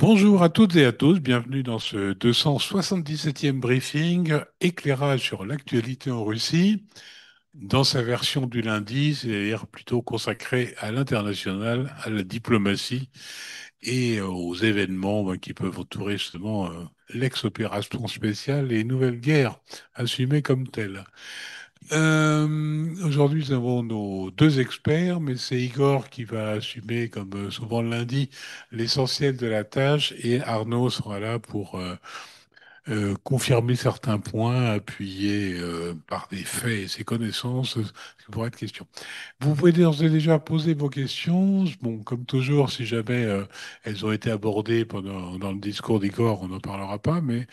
Bonjour à toutes et à tous, bienvenue dans ce 277e briefing éclairage sur l'actualité en Russie, dans sa version du lundi, c'est-à-dire plutôt consacrée à l'international, à la diplomatie et aux événements qui peuvent entourer justement l'ex-opération spéciale et nouvelle guerre assumée comme telle. Aujourd'hui, nous avons nos deux experts, mais c'est Igor qui va assumer, comme souvent le lundi, l'essentiel de la tâche et Arnaud sera là pour confirmer certains points, appuyés par des faits et ses connaissances, ce qui pourrait être question. Vous pouvez d'ores et déjà poser vos questions. Bon, comme toujours, si jamais elles ont été abordées dans le discours d'Igor, on n'en parlera pas, mais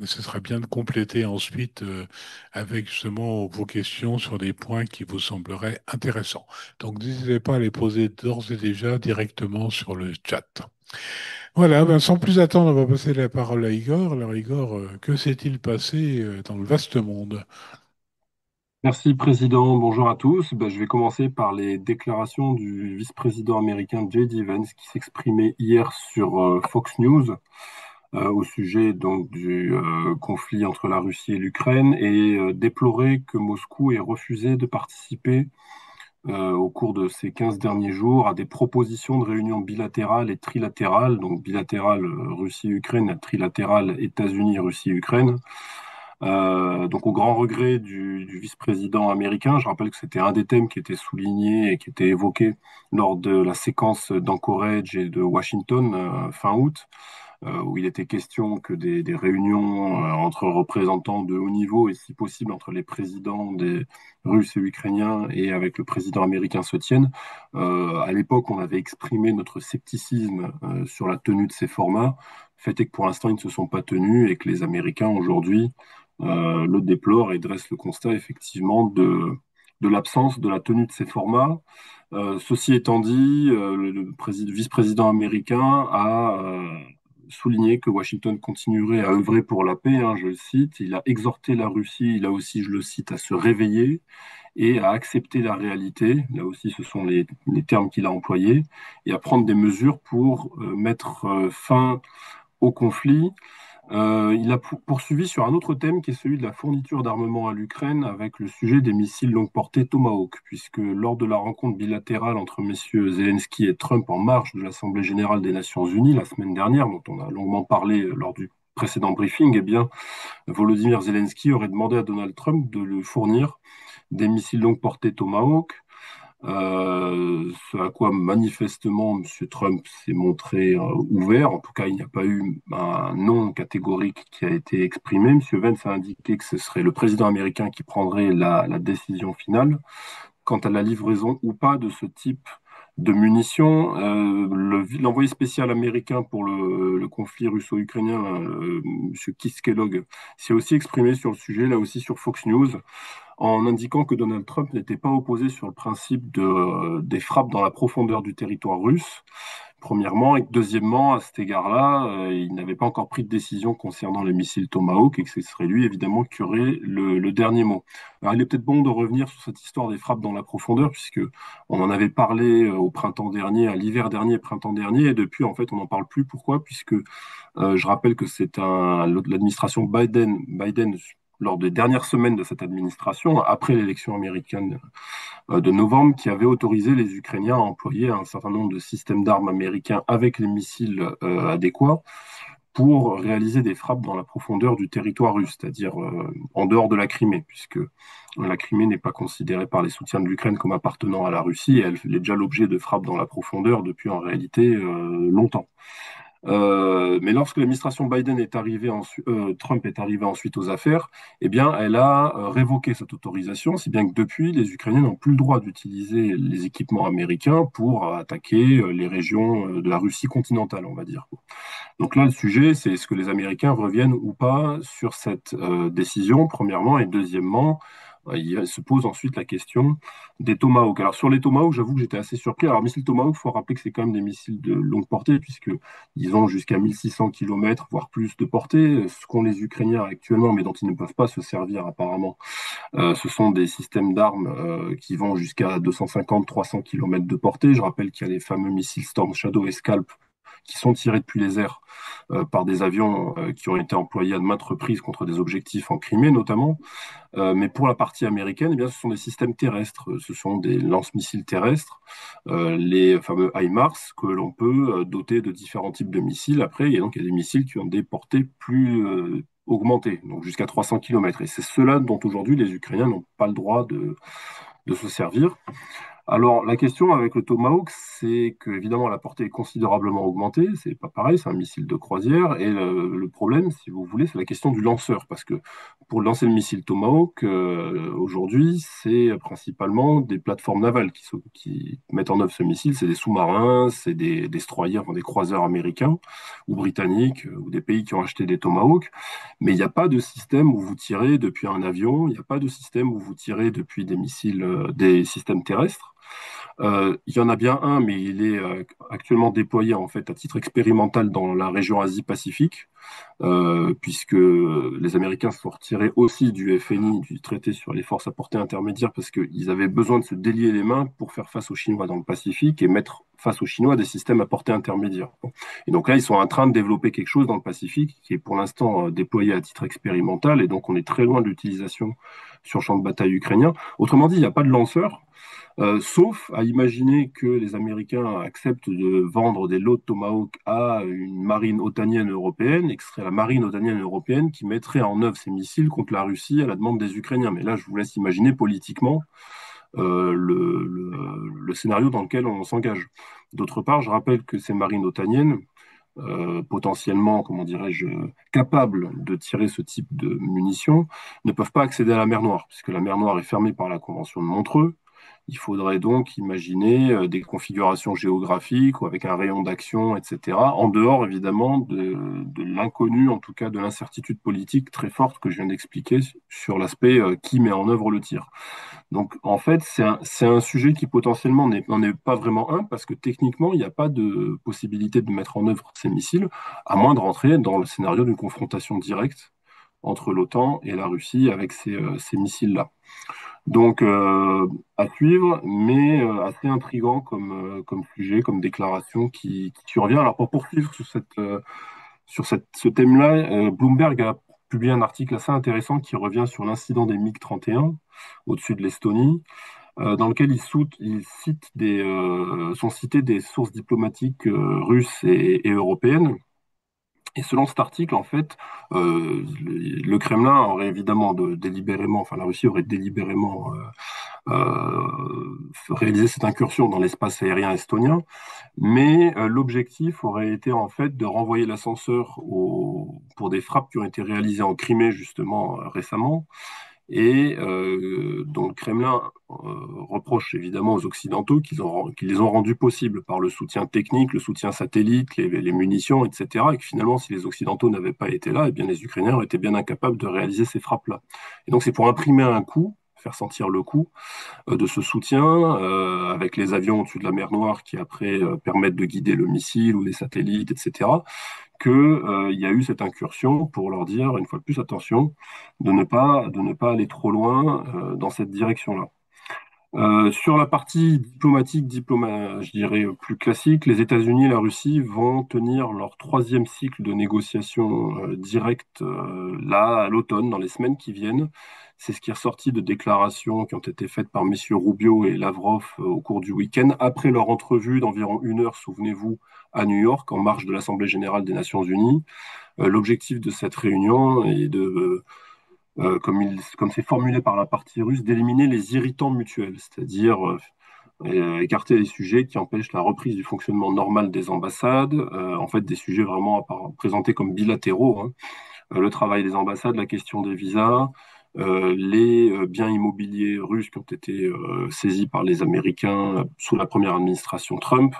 ce serait bien de compléter ensuite avec justement vos questions sur des points qui vous sembleraient intéressants. Donc, n'hésitez pas à les poser d'ores et déjà directement sur le chat. Voilà, ben, sans plus attendre, on va passer la parole à Igor. Alors, Igor, que s'est-il passé dans le vaste monde? Merci, Président. Bonjour à tous. Je vais commencer par les déclarations du vice-président américain J.D. Vance qui s'exprimait hier sur Fox News au sujet donc du conflit entre la Russie et l'Ukraine et déplorait que Moscou ait refusé de participer au cours de ces 15 derniers jours à des propositions de réunions bilatérales et trilatérales, donc bilatérale Russie-Ukraine, trilatérale États-Unis, Russie-Ukraine. Donc au grand regret du vice-président américain, je rappelle que c'était un des thèmes qui était souligné et qui était évoqué lors de la séquence d'Anchorage et de Washington fin août, où il était question que des réunions entre représentants de haut niveau et si possible entre les présidents des Russes et Ukrainiens et avec le président américain se tiennent. À l'époque, on avait exprimé notre scepticisme sur la tenue de ces formats. Fait est que pour l'instant, ils ne se sont pas tenus et que les Américains aujourd'hui le déplore et dresse le constat effectivement de l'absence de la tenue de ces formats. Ceci étant dit, le vice-président américain a souligné que Washington continuerait à œuvrer pour la paix, hein, je le cite. Il a exhorté la Russie, il a aussi, je le cite, à se réveiller et à accepter la réalité. Là aussi, ce sont les termes qu'il a employés, et à prendre des mesures pour mettre fin au conflit. Il a poursuivi sur un autre thème qui est celui de la fourniture d'armement à l'Ukraine avec le sujet des missiles longue portée Tomahawk, puisque lors de la rencontre bilatérale entre messieurs Zelensky et Trump en marge de l'Assemblée générale des Nations unies la semaine dernière, dont on a longuement parlé lors du précédent briefing, eh bien, Volodymyr Zelensky aurait demandé à Donald Trump de lui fournir des missiles longue portée Tomahawk, ce à quoi manifestement M. Trump s'est montré ouvert. En tout cas, il n'y a pas eu un non catégorique qui a été exprimé. M. Vance a indiqué que ce serait le président américain qui prendrait la décision finale quant à la livraison ou pas de ce type de munitions. L'envoyé spécial américain pour le conflit russo-ukrainien, M. Keith Kellogg, s'est aussi exprimé sur le sujet, là aussi sur Fox News, en indiquant que Donald Trump n'était pas opposé sur le principe des frappes dans la profondeur du territoire russe, premièrement, et que deuxièmement, à cet égard-là, il n'avait pas encore pris de décision concernant les missiles Tomahawk et que ce serait lui, évidemment, qui aurait le dernier mot. Alors, il est peut-être bon de revenir sur cette histoire des frappes dans la profondeur, puisque on en avait parlé au printemps dernier, à l'hiver dernier, printemps dernier, et depuis, en fait, on n'en parle plus. Pourquoi? Puisque je rappelle que c'est l'administration Biden, lors des dernières semaines de cette administration, après l'élection américaine de novembre, qui avait autorisé les Ukrainiens à employer un certain nombre de systèmes d'armes américains avec les missiles adéquats pour réaliser des frappes dans la profondeur du territoire russe, c'est-à-dire en dehors de la Crimée, puisque la Crimée n'est pas considérée par les soutiens de l'Ukraine comme appartenant à la Russie, et elle est déjà l'objet de frappes dans la profondeur depuis en réalité longtemps. Mais lorsque l'administration Biden est arrivée Trump est arrivé ensuite aux affaires, eh bien, elle a révoqué cette autorisation, si bien que depuis, les Ukrainiens n'ont plus le droit d'utiliser les équipements américains pour attaquer les régions de la Russie continentale, on va dire. Donc là, le sujet, c'est est-ce que les Américains reviennent ou pas sur cette décision, premièrement, et deuxièmement, il se pose ensuite la question des Tomahawks. Alors sur les Tomahawks, j'avoue que j'étais assez surpris. Alors missiles Tomahawk, il faut rappeler que c'est quand même des missiles de longue portée, puisqu'ils ont jusqu'à 1600 km, voire plus de portée, ce qu'ont les Ukrainiens actuellement, mais dont ils ne peuvent pas se servir apparemment. Ce sont des systèmes d'armes qui vont jusqu'à 250-300 km de portée. Je rappelle qu'il y a les fameux missiles Storm Shadow et Scalp qui sont tirés depuis les airs par des avions qui ont été employés à de maintes reprises contre des objectifs en Crimée notamment. Mais pour la partie américaine, eh bien, ce sont des systèmes terrestres, ce sont des lance-missiles terrestres, les fameux HIMARS, que l'on peut doter de différents types de missiles. Après, il y a des missiles qui ont des portées plus augmentées, donc jusqu'à 300 km. Et c'est cela dont aujourd'hui les Ukrainiens n'ont pas le droit de se servir. Alors, la question avec le Tomahawk, c'est que évidemment la portée est considérablement augmentée. C'est pas pareil, c'est un missile de croisière. Et le problème, si vous voulez, c'est la question du lanceur, parce que pour lancer le missile Tomahawk, aujourd'hui, c'est principalement des plateformes navales qui mettent en œuvre ce missile. C'est des sous-marins, c'est des destroyers, enfin, des croiseurs américains ou britanniques ou des pays qui ont acheté des Tomahawks. Mais il n'y a pas de système où vous tirez depuis un avion. Il n'y a pas de système où vous tirez depuis des missiles, des systèmes terrestres. Il y en a bien un, mais il est actuellement déployé en fait à titre expérimental dans la région Asie-Pacifique, puisque les Américains se sont retirés aussi du FNI, du traité sur les forces à portée intermédiaire, parce qu'ils avaient besoin de se délier les mains pour faire face aux Chinois dans le Pacifique et mettre face aux Chinois des systèmes à portée intermédiaire. Et donc là, ils sont en train de développer quelque chose dans le Pacifique qui est pour l'instant déployé à titre expérimental, et donc on est très loin de l'utilisation sur champ de bataille ukrainien. Autrement dit, il n'y a pas de lanceur. Sauf à imaginer que les Américains acceptent de vendre des lots de Tomahawk à une marine otanienne européenne, et que ce serait la marine otanienne européenne qui mettrait en œuvre ces missiles contre la Russie à la demande des Ukrainiens. Mais là, je vous laisse imaginer politiquement le scénario dans lequel on s'engage. D'autre part, je rappelle que ces marines otaniennes, potentiellement, comment dirais-je, capables de tirer ce type de munitions, ne peuvent pas accéder à la mer Noire, puisque la mer Noire est fermée par la Convention de Montreux. Il faudrait donc imaginer des configurations géographiques ou avec un rayon d'action, etc., en dehors évidemment de l'inconnu, en tout cas de l'incertitude politique très forte que je viens d'expliquer sur l'aspect qui met en œuvre le tir. Donc en fait, c'est un sujet qui potentiellement n'en est pas vraiment un, parce que techniquement, il n'y a pas de possibilité de mettre en œuvre ces missiles, à moins de rentrer dans le scénario d'une confrontation directe entre l'OTAN et la Russie avec ces missiles-là. Donc, à suivre, mais assez intriguant comme sujet, comme déclaration qui survient. Alors, pour poursuivre ce thème-là, Bloomberg a publié un article assez intéressant qui revient sur l'incident des MiG-31 au-dessus de l'Estonie, dans lequel sont citées des sources diplomatiques russes et européennes. Et selon cet article, en fait, le Kremlin aurait évidemment délibérément, enfin la Russie aurait délibérément réalisé cette incursion dans l'espace aérien estonien, mais l'objectif aurait été en fait de renvoyer l'ascenseur pour des frappes qui ont été réalisées en Crimée justement récemment, et dont le Kremlin reproche évidemment aux Occidentaux qu'ils les ont rendus possibles par le soutien technique, le soutien satellite, les munitions, etc. Et que finalement, si les Occidentaux n'avaient pas été là, eh bien, les Ukrainiens auraient été bien incapables de réaliser ces frappes-là. Et donc c'est pour imprimer un coup, faire sentir le coup de ce soutien, avec les avions au-dessus de la mer Noire qui après permettent de guider le missile ou les satellites, etc., qu'il y a eu cette incursion pour leur dire, une fois de plus, attention, de ne pas aller trop loin dans cette direction-là. Sur la partie diplomatique, je dirais plus classique, les États-Unis et la Russie vont tenir leur troisième cycle de négociations directes là à l'automne, dans les semaines qui viennent. C'est ce qui est ressorti de déclarations qui ont été faites par messieurs Rubio et Lavrov au cours du week-end, après leur entrevue d'environ 1 heure, souvenez-vous, à New York, en marge de l'Assemblée générale des Nations unies. L'objectif de cette réunion est comme c'est formulé par la partie russe, d'éliminer les irritants mutuels, c'est-à-dire écarter les sujets qui empêchent la reprise du fonctionnement normal des ambassades, en fait des sujets vraiment présentés comme bilatéraux, hein. Le travail des ambassades, la question des visas, les biens immobiliers russes qui ont été saisis par les Américains sous la première administration Trump,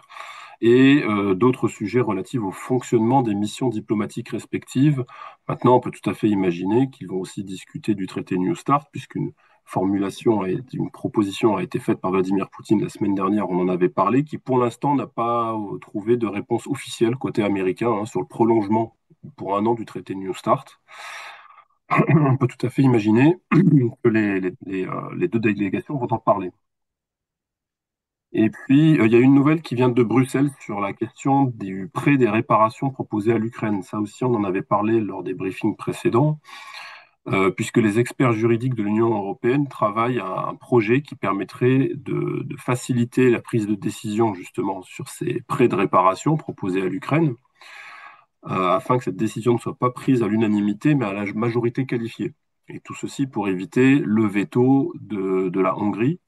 et d'autres sujets relatifs au fonctionnement des missions diplomatiques respectives. Maintenant, on peut tout à fait imaginer qu'ils vont aussi discuter du traité New START, puisqu'une une proposition a été faite par Vladimir Poutine la semaine dernière, on en avait parlé, qui pour l'instant n'a pas trouvé de réponse officielle côté américain, hein, sur le prolongement pour 1 an du traité New START. On peut tout à fait imaginer que les deux délégations vont en parler. Et puis, il y a une nouvelle qui vient de Bruxelles sur la question du prêt des réparations proposées à l'Ukraine. Ça aussi, on en avait parlé lors des briefings précédents, puisque les experts juridiques de l'Union européenne travaillent à un projet qui permettrait de faciliter la prise de décision justement sur ces prêts de réparation proposés à l'Ukraine, afin que cette décision ne soit pas prise à l'unanimité, mais à la majorité qualifiée. Et tout ceci pour éviter le veto de la Hongrie.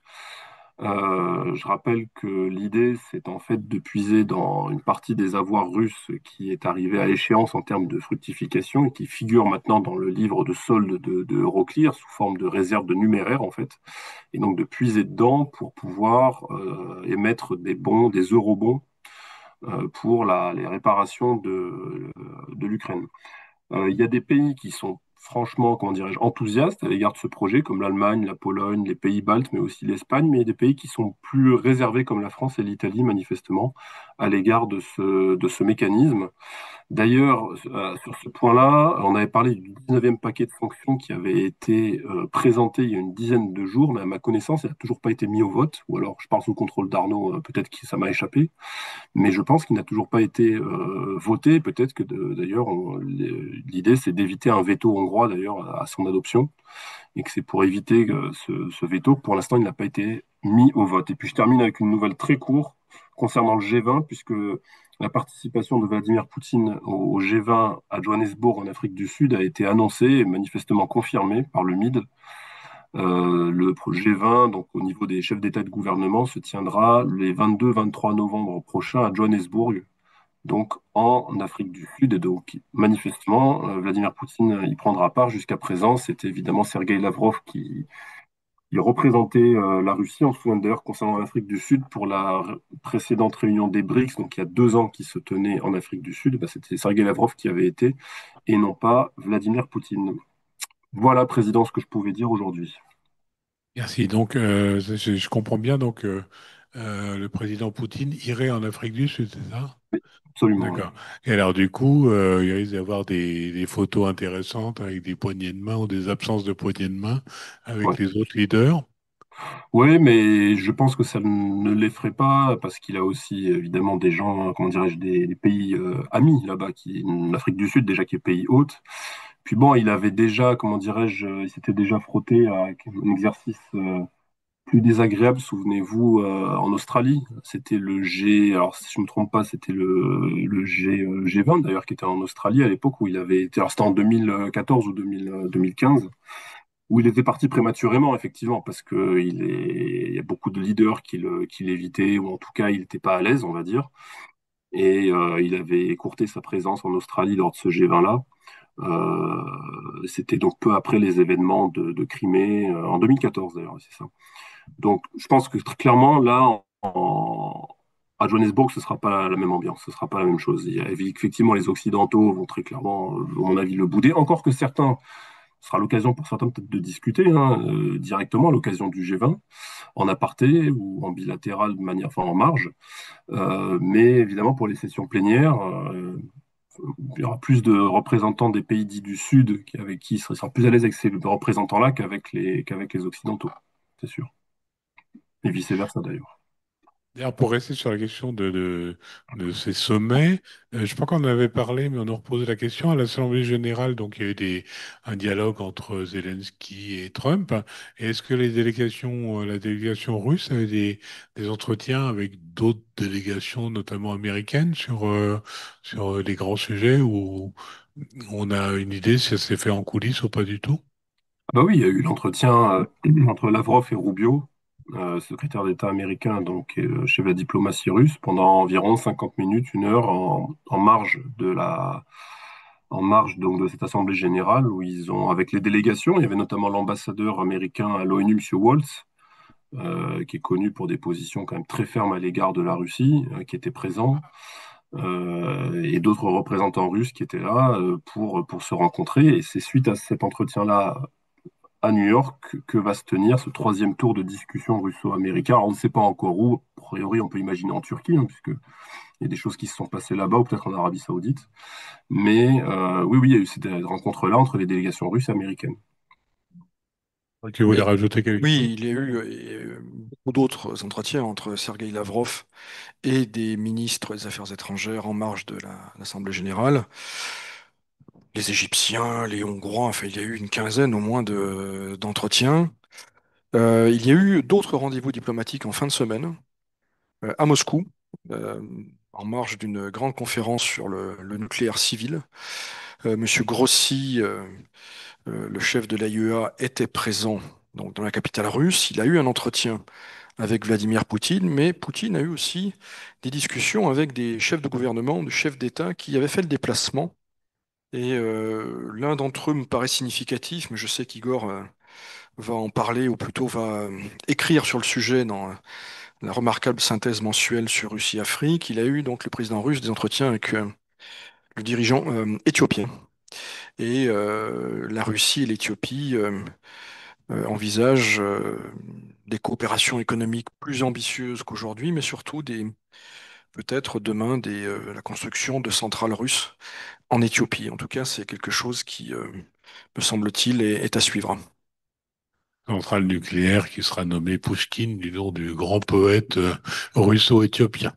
Je rappelle que l'idée, c'est en fait de puiser dans une partie des avoirs russes qui est arrivée à échéance en termes de fructification et qui figure maintenant dans le livre de solde de Euroclear sous forme de réserve de numéraire en fait, et donc de puiser dedans pour pouvoir émettre des bons, des eurobonds pour les réparations de l'Ukraine. Il y a des pays qui sont franchement, comment dirais-je, enthousiastes à l'égard de ce projet, comme l'Allemagne, la Pologne, les pays baltes, mais aussi l'Espagne, mais il y a des pays qui sont plus réservés, comme la France et l'Italie, manifestement, à l'égard de ce mécanisme. D'ailleurs, sur ce point-là, on avait parlé du 19e paquet de sanctions qui avait été présenté il y a une dizaine de jours, mais à ma connaissance, il n'a toujours pas été mis au vote, ou alors je parle sous le contrôle d'Arnaud, peut-être que ça m'a échappé. Mais je pense qu'il n'a toujours pas été voté. Peut-être que d'ailleurs, l'idée, c'est d'éviter un veto hongrois d'ailleurs à son adoption, et que c'est pour éviter ce veto. Pour l'instant, il n'a pas été mis au vote. Et puis je termine avec une nouvelle très courte concernant le G20, puisque la participation de Vladimir Poutine au G20 à Johannesburg en Afrique du Sud a été annoncée et manifestement confirmée par le MID. Le G20, donc au niveau des chefs d'État et de gouvernement, se tiendra les 22-23 novembre prochains à Johannesburg, donc en Afrique du Sud. Et donc, manifestement, Vladimir Poutine y prendra part. Jusqu'à présent, c'était évidemment Sergei Lavrov qui représentait la Russie. On se souvient d'ailleurs concernant l'Afrique du Sud, pour la précédente réunion des BRICS, donc il y a 2 ans qui se tenait en Afrique du Sud, bah, c'était Sergei Lavrov qui avait été, et non pas Vladimir Poutine. Voilà, Président, ce que je pouvais dire aujourd'hui. Merci. Donc, je comprends bien. Donc, le président Poutine irait en Afrique du Sud, c'est ça? Absolument. Oui. D'accord. Et alors, du coup, il risque d'y avoir des photos intéressantes avec des poignées de main ou des absences de poignées de main avec Ouais. les autres leaders. Oui, mais je pense que ça ne l'effraie pas parce qu'il a aussi évidemment des gens, comment dirais-je, des pays amis là-bas, l'Afrique du Sud déjà qui est pays hôte. Puis bon, il avait déjà, comment dirais-je, il s'était déjà frotté à un exercice plus désagréable, souvenez-vous, en Australie. C'était le G, alors si je ne me trompe pas, c'était le G20 d'ailleurs qui était en Australie à l'époque où il avait été, alors c'était en 2014 ou 2015 où il était parti prématurément, effectivement, parce que il y a beaucoup de leaders qui l'évitaient, ou en tout cas, il n'était pas à l'aise, on va dire. Et il avait écourté sa présence en Australie lors de ce G20-là. C'était donc peu après les événements de Crimée, en 2014 d'ailleurs, c'est ça. Donc, je pense que très clairement, là, à Johannesburg, ce ne sera pas la même ambiance, ce ne sera pas la même chose. Effectivement, les Occidentaux vont très clairement, à mon avis, le bouder. Encore que certains, ce sera l'occasion pour certains peut-être de discuter hein, directement à l'occasion du G20, en aparté ou en bilatéral, de manière, enfin en marge. Mais évidemment, pour les sessions plénières, il y aura plus de représentants des pays dits du Sud avec qui sera plus à l'aise avec ces représentants-là qu'avec les Occidentaux, c'est sûr. Et vice-versa d'ailleurs. D'ailleurs, pour rester sur la question de ces sommets, je ne sais pas qu'on en avait parlé, mais on a reposé la question à l'Assemblée générale. Donc, il y a eu un dialogue entre Zelensky et Trump. Et est-ce que la délégation russe avait des entretiens avec d'autres délégations, notamment américaines, sur les grands sujets où on a une idée si ça s'est fait en coulisses ou pas du tout? Ah bah oui, il y a eu l'entretien entre Lavrov et Rubio, secrétaire d'État américain, donc chef de la diplomatie russe, pendant environ 50 minutes, 1 heure, en marge en marge donc de cette assemblée générale où ils ont, avec les délégations, il y avait notamment l'ambassadeur américain à l'ONU, M. Waltz, qui est connu pour des positions quand même très fermes à l'égard de la Russie, qui était présent, et d'autres représentants russes qui étaient là pour se rencontrer. Et c'est suite à cet entretien-là à New York que va se tenir ce troisième tour de discussion russo-américain. Alors, on ne sait pas encore où, a priori on peut imaginer en Turquie, hein, puisque il y a des choses qui se sont passées là-bas, ou peut-être en Arabie Saoudite. Mais oui, oui, il y a eu cette rencontre-là entre les délégations russes et américaines. Tu voulais Oui, rajouter quelque chose? oui, il y a eu beaucoup d'autres entretiens entre Sergueï Lavrov et des ministres des Affaires étrangères en marge de l'Assemblée générale. Les Égyptiens, les Hongrois, enfin, il y a eu une quinzaine au moins d'entretiens. Il y a eu d'autres rendez-vous diplomatiques en fin de semaine à Moscou, euh, en marge d'une grande conférence sur le nucléaire civil. Monsieur Grossi, le chef de l'AIEA, était présent donc, dans la capitale russe. Il a eu un entretien avec Vladimir Poutine, mais Poutine a eu aussi des discussions avec des chefs de gouvernement, des chefs d'État qui avaient fait le déplacement. Et l'un d'entre eux me paraît significatif, mais je sais qu'Igor va en parler, ou plutôt va écrire sur le sujet dans la remarquable synthèse mensuelle sur Russie-Afrique. Il a eu donc le président russe des entretiens avec le dirigeant éthiopien. Et la Russie et l'Éthiopie envisagent des coopérations économiques plus ambitieuses qu'aujourd'hui, mais surtout peut-être demain la construction de centrales russes en Éthiopie. En tout cas, c'est quelque chose qui, me semble-t-il, est à suivre. Centrale nucléaire qui sera nommée Pouchkine du nom du grand poète russo-éthiopien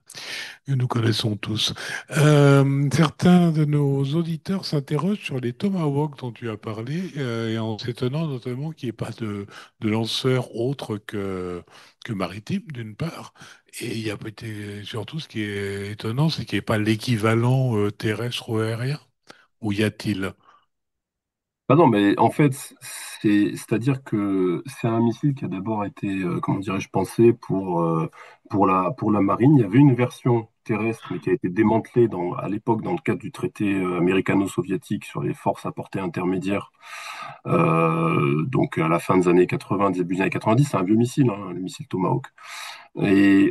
que nous connaissons tous. Certains de nos auditeurs s'interrogent sur les Tomahawks dont tu as parlé et en s'étonnant notamment qu'il n'y ait pas de lanceur autre que maritime d'une part. Et il y a peut-être surtout ce qui est étonnant, c'est qu'il n'y ait pas l'équivalent terrestre ou aérien. Où y a-t-il? Ah non, mais en fait, c'est-à-dire que c'est un missile qui a d'abord été, comment dirais-je, pensé pour la marine. Il y avait une version terrestre, mais qui a été démantelée à l'époque dans le cadre du traité américano-soviétique sur les forces à portée intermédiaire. Donc à la fin des années 80, début des années 90, c'est un vieux missile, hein, le missile Tomahawk. Et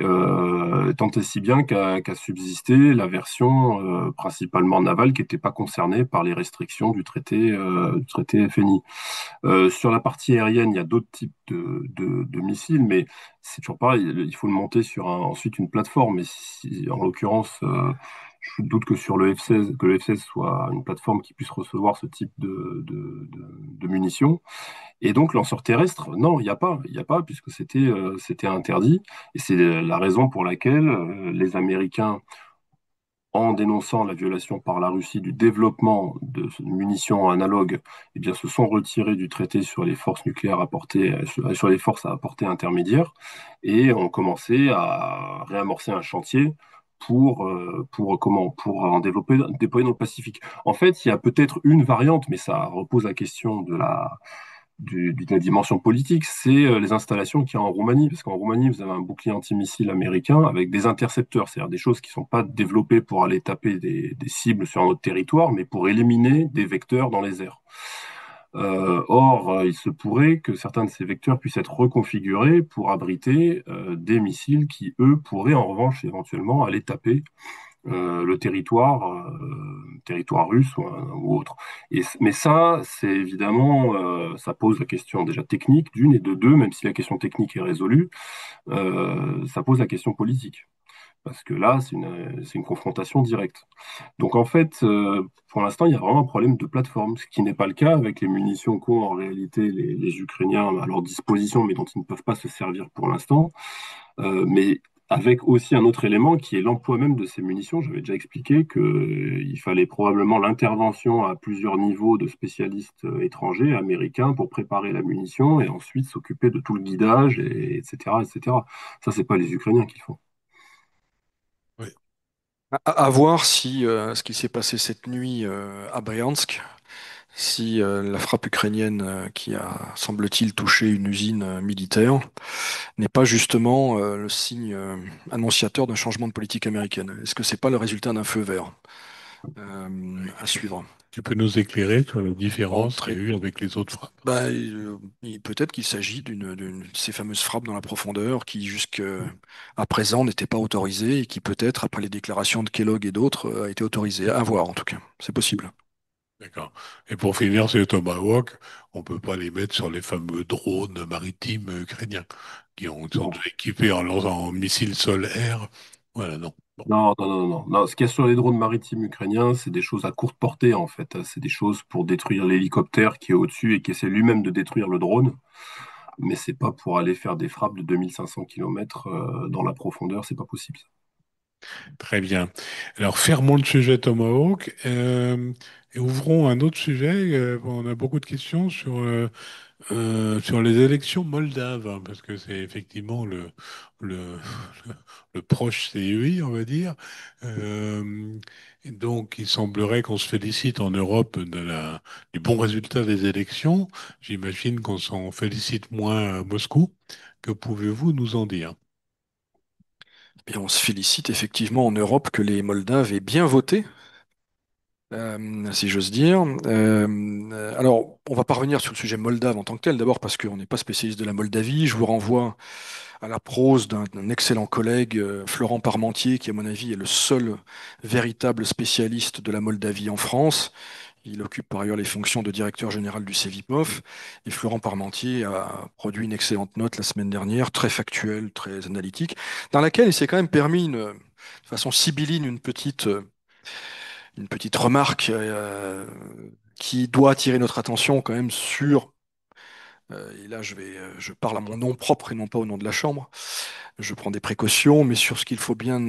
tant et si bien qu'a subsisté la version principalement navale qui n'était pas concernée par les restrictions du traité FNI. Sur la partie aérienne, il y a d'autres types de missiles, mais c'est toujours pareil, il faut le monter sur ensuite une plateforme. Et en l'occurrence, je doute que sur le F-16, que le F-16 soit une plateforme qui puisse recevoir ce type de munitions. Et donc, lanceur terrestre, non, il y a pas, puisque c'était interdit. Et c'est la raison pour laquelle les Américains, en dénonçant la violation par la Russie du développement de munitions analogues, eh bien, se sont retirés du traité sur les forces nucléaires à portée, sur les forces à portée intermédiaire et ont commencé à réamorcer un chantier pour en déployer dans le Pacifique. En fait, il y a peut-être une variante, mais ça repose la question de la dimension politique, c'est les installations qu'il y a en Roumanie. Parce qu'en Roumanie, vous avez un bouclier antimissile américain avec des intercepteurs, c'est-à-dire des choses qui ne sont pas développées pour aller taper des cibles sur un autre territoire, mais pour éliminer des vecteurs dans les airs. Or, il se pourrait que certains de ces vecteurs puissent être reconfigurés pour abriter des missiles qui, eux, pourraient en revanche éventuellement aller taper le territoire russe ou autre. Mais ça, c'est évidemment, ça pose la question déjà technique d'une et de deux, même si la question technique est résolue, ça pose la question politique. Parce que là, c'est une confrontation directe. Donc en fait, pour l'instant, il y a vraiment un problème de plateforme, ce qui n'est pas le cas avec les munitions qu'ont en réalité les Ukrainiens à leur disposition, mais dont ils ne peuvent pas se servir pour l'instant. Mais avec aussi un autre élément qui est l'emploi même de ces munitions. J'avais déjà expliqué qu'il fallait probablement l'intervention à plusieurs niveaux de spécialistes étrangers, américains, pour préparer la munition et ensuite s'occuper de tout le guidage, etc., etc. Ça, c'est pas les Ukrainiens qui le font. Oui. À voir si ce qui s'est passé cette nuit à Bryansk, si la frappe ukrainienne qui a, semble-t-il, touché une usine militaire, n'est pas justement le signe annonciateur d'un changement de politique américaine. Est-ce que c'est pas le résultat d'un feu vert à suivre? Tu peux nous éclairer sur la Bon, différence qu'il y a eu avec les autres frappes? bah, peut-être qu'il s'agit d'une de ces fameuses frappes dans la profondeur qui, jusqu'à présent, n'étaient pas autorisées et qui, peut-être, après les déclarations de Kellogg et d'autres, a été autorisée. À voir, en tout cas. C'est possible. D'accord. Et pour finir, ces Tomahawk, on peut pas les mettre sur les fameux drones maritimes ukrainiens qui sont Non, déjà équipés en missiles sol-air. Voilà, non. Bon. non. Ce qu'il y a sur les drones maritimes ukrainiens, c'est des choses à courte portée, en fait. C'est des choses pour détruire l'hélicoptère qui est au-dessus et qui essaie lui-même de détruire le drone. mais c'est pas pour aller faire des frappes de 2500 km dans la profondeur, c'est pas possible. Très bien. Alors, fermons le sujet Tomahawk et ouvrons un autre sujet. On a beaucoup de questions sur les élections moldaves, hein, parce que c'est effectivement le, le proche CEI, on va dire. Et donc, il semblerait qu'on se félicite en Europe du bon résultat des élections. J'imagine qu'on s'en félicite moins à Moscou. Que pouvez-vous nous en dire? Eh bien, on se félicite effectivement en Europe que les Moldaves aient bien voté, si j'ose dire. Alors, on va pas revenir sur le sujet moldave en tant que tel, d'abord parce qu'on n'est pas spécialiste de la Moldavie. Je vous renvoie à la prose d'un excellent collègue, Florent Parmentier, qui, à mon avis, est le seul véritable spécialiste de la Moldavie en France. Il occupe par ailleurs les fonctions de directeur général du CEVIPOF. Et Florent Parmentier a produit une excellente note la semaine dernière, très factuelle, très analytique, dans laquelle il s'est quand même permis, de façon sibylline, une petite remarque qui doit attirer notre attention quand même sur, et là je parle à mon nom propre et non pas au nom de la Chambre, je prends des précautions, mais sur ce qu'il faut bien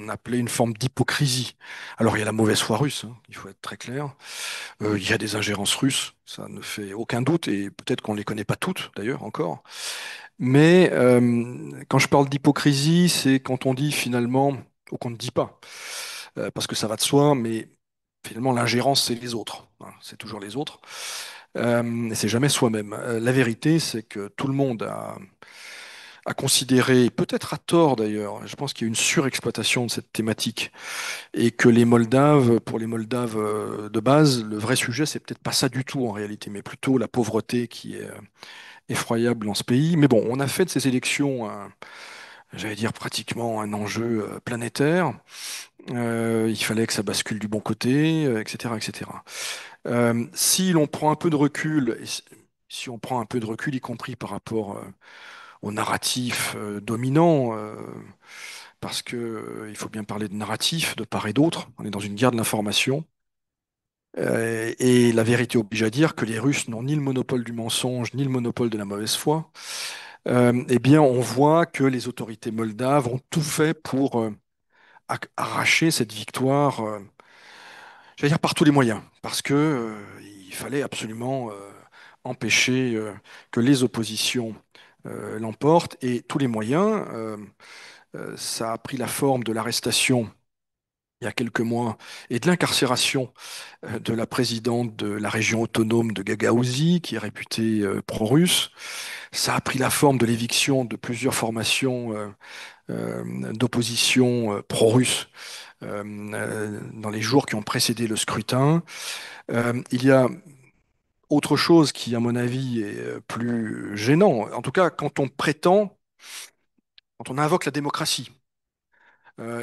appeler une forme d'hypocrisie. Alors il y a la mauvaise foi russe, hein, il faut être très clair. Il y a des ingérences russes, ça ne fait aucun doute, et peut-être qu'on ne les connaît pas toutes d'ailleurs encore. Mais quand je parle d'hypocrisie, c'est quand on dit finalement, ou qu'on ne dit pas, parce que ça va de soi, mais finalement l'ingérence, c'est les autres, hein, c'est toujours les autres, et c'est jamais soi-même. La vérité, c'est que tout le monde a considéré, peut-être à tort d'ailleurs, je pense qu'il y a une surexploitation de cette thématique, et que les Moldaves, pour les Moldaves de base, le vrai sujet, c'est peut-être pas ça du tout en réalité, mais plutôt la pauvreté qui est effroyable dans ce pays. Mais bon, on a fait de ces élections, j'allais dire pratiquement un enjeu planétaire. Il fallait que ça bascule du bon côté, etc., etc. Si l'on prend un peu de recul, si on prend un peu de recul, y compris par rapport au narratif dominant, parce que il faut bien parler de narratif de part et d'autre. On est dans une guerre de l'information. Et la vérité oblige à dire que les Russes n'ont ni le monopole du mensonge, ni le monopole de la mauvaise foi. Eh bien, on voit que les autorités moldaves ont tout fait pour arracher cette victoire, j'allais dire par tous les moyens, parce que il fallait absolument empêcher que les oppositions l'emportent, et tous les moyens. Ça a pris la forme de l'arrestation il y a quelques mois et de l'incarcération de la présidente de la région autonome de Gagaouzie, qui est réputée pro-russe. Ça a pris la forme de l'éviction de plusieurs formations d'opposition pro-russe dans les jours qui ont précédé le scrutin. Il y a autre chose qui, à mon avis, est plus gênant. En tout cas, quand on invoque la démocratie.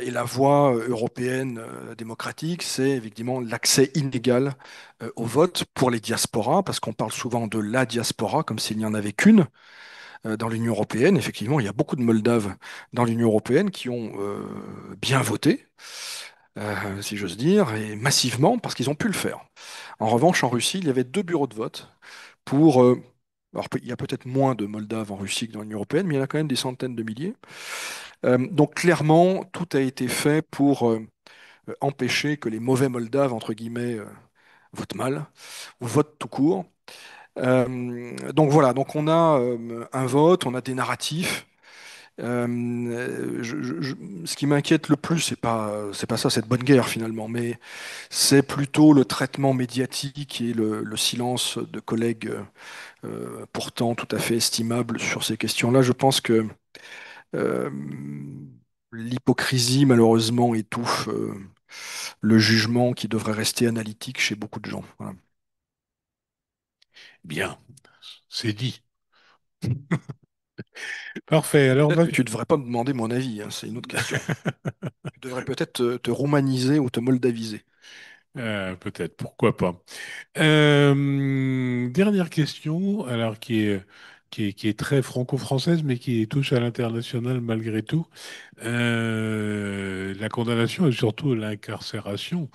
Et la voie européenne démocratique, c'est évidemment l'accès inégal au vote pour les diasporas, parce qu'on parle souvent de la diaspora comme s'il n'y en avait qu'une dans l'Union européenne. Effectivement, il y a beaucoup de Moldaves dans l'Union européenne qui ont bien voté, si j'ose dire, et massivement parce qu'ils ont pu le faire. En revanche, en Russie, il y avait deux bureaux de vote pour... alors, il y a peut-être moins de Moldaves en Russie que dans l'Union européenne, mais il y en a quand même des centaines de milliers. Donc clairement, tout a été fait pour empêcher que les mauvais Moldaves, entre guillemets, votent mal, ou votent tout court. Donc voilà, donc on a un vote, on a des narratifs. Ce qui m'inquiète le plus, c'est pas ça, cette bonne guerre finalement, mais c'est plutôt le traitement médiatique et le silence de collègues pourtant tout à fait estimables sur ces questions-là. Je pense que euh, l'hypocrisie, malheureusement, étouffe le jugement qui devrait rester analytique chez beaucoup de gens. Voilà. Bien, c'est dit. Parfait. Alors, Peut-être que tu ne devrais pas me demander mon avis, hein, c'est une autre question. Tu devrais peut-être te roumaniser ou te moldaviser. peut-être, pourquoi pas. Dernière question, alors qui est très franco-française, mais qui touche à l'international malgré tout. La condamnation et surtout l'incarcération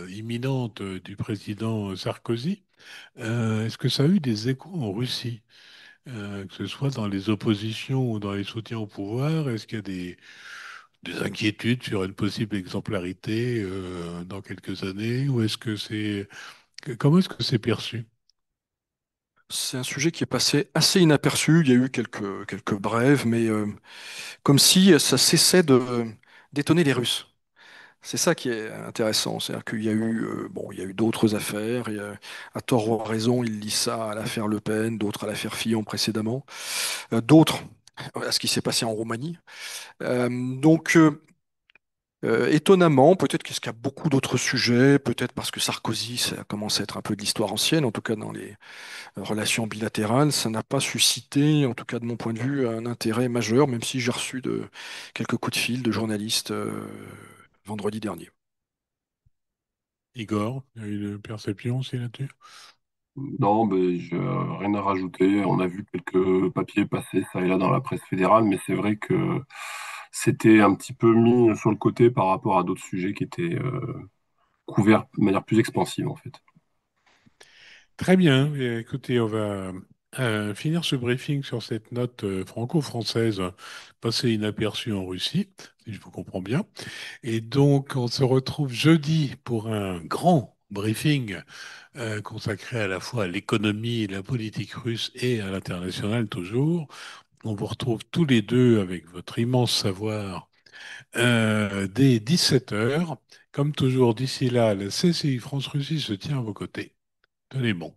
imminente du président Sarkozy. Est-ce que ça a eu des échos en Russie? que ce soit dans les oppositions ou dans les soutiens au pouvoir? Est-ce qu'il y a des inquiétudes sur une possible exemplarité dans quelques années? Ou est-ce que comment est-ce que c'est perçu? C'est un sujet qui est passé assez inaperçu. Il y a eu quelques brèves, mais comme si ça cessait d'étonner les Russes. C'est ça qui est intéressant, c'est-à-dire qu'il y a eu, bon, il y a eu d'autres affaires, à tort ou à raison, il lit ça à l'affaire Le Pen, d'autres à l'affaire Fillon précédemment, d'autres à ce qui s'est passé en Roumanie. Donc, étonnamment, peut-être qu'il y a beaucoup d'autres sujets, peut-être parce que Sarkozy, ça commence à être un peu de l'histoire ancienne, en tout cas dans les relations bilatérales, ça n'a pas suscité, en tout cas de mon point de vue, un intérêt majeur, même si j'ai reçu quelques coups de fil de journalistes vendredi dernier. Igor, il y a une perception aussi là-dessus? Non, ben, je, rien à rajouter. On a vu quelques papiers passer ça et là dans la presse fédérale, mais c'est vrai que c'était un petit peu mis sur le côté par rapport à d'autres sujets qui étaient couverts de manière plus expansive, en fait. Très bien. Eh, écoutez, on va finir ce briefing sur cette note franco-française passée inaperçue en Russie, si je vous comprends bien. Et donc, on se retrouve jeudi pour un grand briefing consacré à la fois à l'économie et la politique russe et à l'international toujours. On vous retrouve tous les deux avec votre immense savoir dès 17 heures. Comme toujours, d'ici là, la CCI France-Russie se tient à vos côtés. Tenez bon.